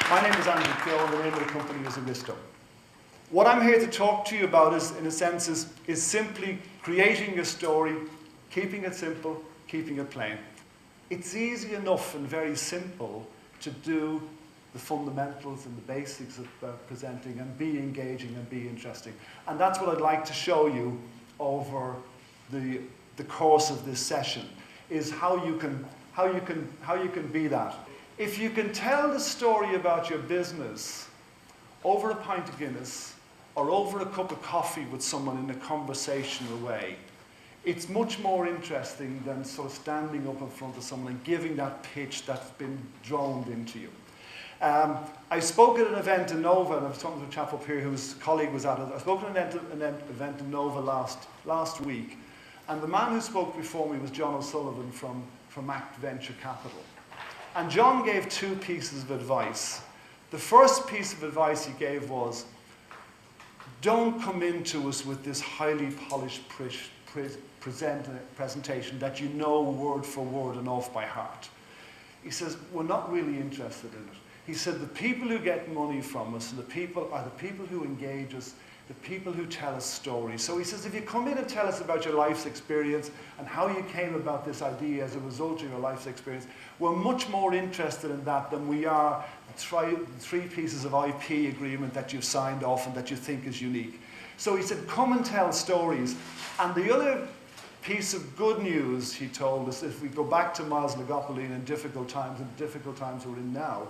My name is Andrew Keogh, and the name of the company is Aristo. What I'm here to talk to you about is, in a sense, is simply creating a story, keeping it simple, keeping it plain. It's easy enough and very simple to do the fundamentals and the basics of presenting and be engaging and be interesting. And that's what I'd like to show you over the course of this session, is how you can be that. If you can tell the story about your business over a pint of Guinness or over a cup of coffee with someone in a conversational way, it's much more interesting than sort of standing up in front of someone and giving that pitch that's been droned into you. I spoke at an event in Nova, and I was talking to a chap up here whose colleague was at it. I spoke at an event in Nova last week, and the man who spoke before me was John O'Sullivan from Act Venture Capital. And John gave two pieces of advice. The first piece of advice he gave was, don't come into us with this highly polished presentation that you know word for word and off by heart. He says, we're not really interested in it. He said, the people who get money from us and the people who engage us, the people who tell us stories. So he says, if you come in and tell us about your life's experience and how you came about this idea as a result of your life's experience, we're much more interested in that than we are three pieces of IP agreement that you've signed off and that you think is unique. So he said, come and tell stories. And the other piece of good news, he told us, if we go back to Miles Legopoline and difficult times we're in now,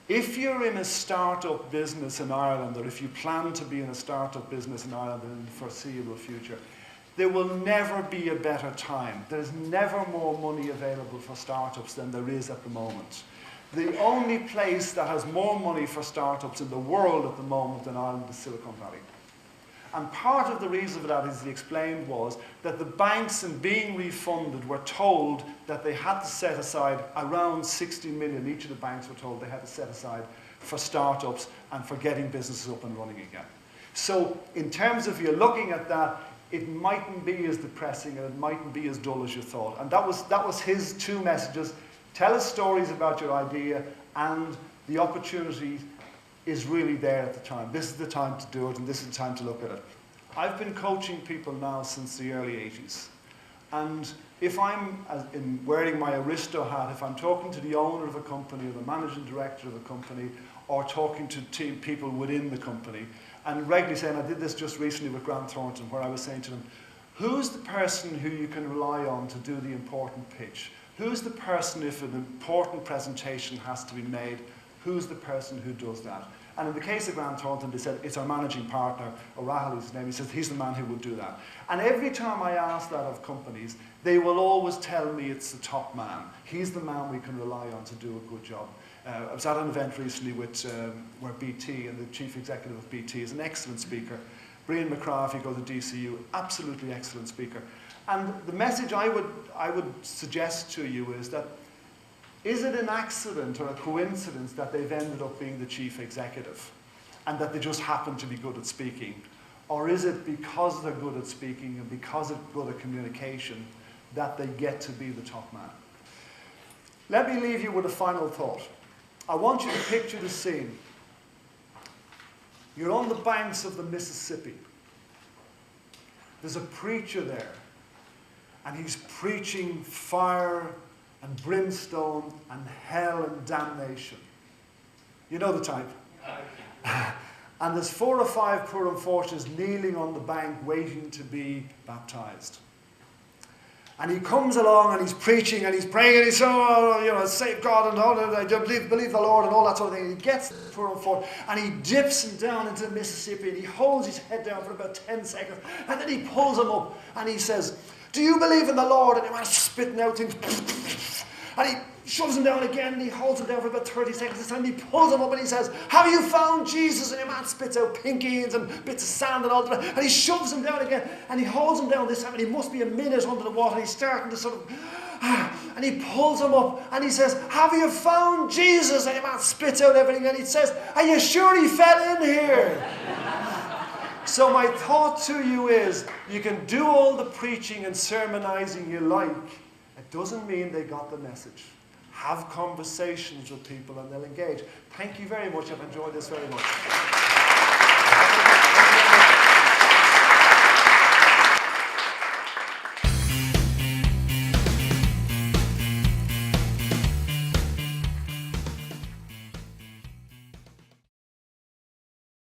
if you're in a startup business in Ireland, or if you plan to be in a startup business in Ireland in the foreseeable future, there will never be a better time. There's never more money available for startups than there is at the moment. The only place that has more money for startups in the world at the moment than Ireland is Silicon Valley. And part of the reason for that, as he explained, was that the banks, in being refunded, were told that they had to set aside around 60 million. Each of the banks were told they had to set aside for startups and for getting businesses up and running again. So in terms of you're looking at that, it mightn't be as depressing and it mightn't be as dull as you thought. And that was his two messages. Tell us stories about your idea, and the opportunity is really there at the time. This is the time to do it, and this is the time to look at it. I've been coaching people now since the early 80s. And if I'm wearing my Aristo hat, if I'm talking to the owner of a company or the managing director of a company, or talking to people within the company, and regularly saying, I did this just recently with Grant Thornton, where I was saying to them, who's the person who you can rely on to do the important pitch? Who's the person, if an important presentation has to be made, who's the person who does that? And in the case of Grant Thornton, they said, it's our managing partner, or Rahul is his name. He says, he's the man who would do that. And every time I ask that of companies, they will always tell me it's the top man. He's the man we can rely on to do a good job. I was at an event recently where BT, and the chief executive of BT is an excellent speaker. Brian McCraw, if you go to DCU, absolutely excellent speaker. And the message I would suggest to you is that, is it an accident or a coincidence that they've ended up being the chief executive and that they just happen to be good at speaking? Or is it because they're good at speaking and because they're good at communication that they get to be the top man? Let me leave you with a final thought. I want you to picture the scene. You're on the banks of the Mississippi. There's a preacher there, and he's preaching fire and brimstone and hell and damnation. You know the type. And there's 4 or 5 poor unfortunates kneeling on the bank waiting to be baptized. And he comes along and he's preaching and he's praying and he's save God and all that, believe the Lord and all that sort of thing. And he gets the poor unfortunate and he dips him down into the Mississippi and he holds his head down for about 10 seconds and then he pulls him up and he says, do you believe in the Lord? And he was spitting out things. And he shoves him down again and he holds him down for about 30 seconds and he pulls him up and he says, have you found Jesus? And your man spits out pinkies and bits of sand and all that. And he shoves him down again and he holds him down this time and he must be a minute under the water and he's starting to sort of, and he pulls him up and he says, have you found Jesus? And your man spits out everything and he says, are you sure he fell in here? So my thought to you is, you can do all the preaching and sermonizing you like. It doesn't mean they got the message. have conversations with people, and they'll engage. Thank you very much. I've enjoyed this very much.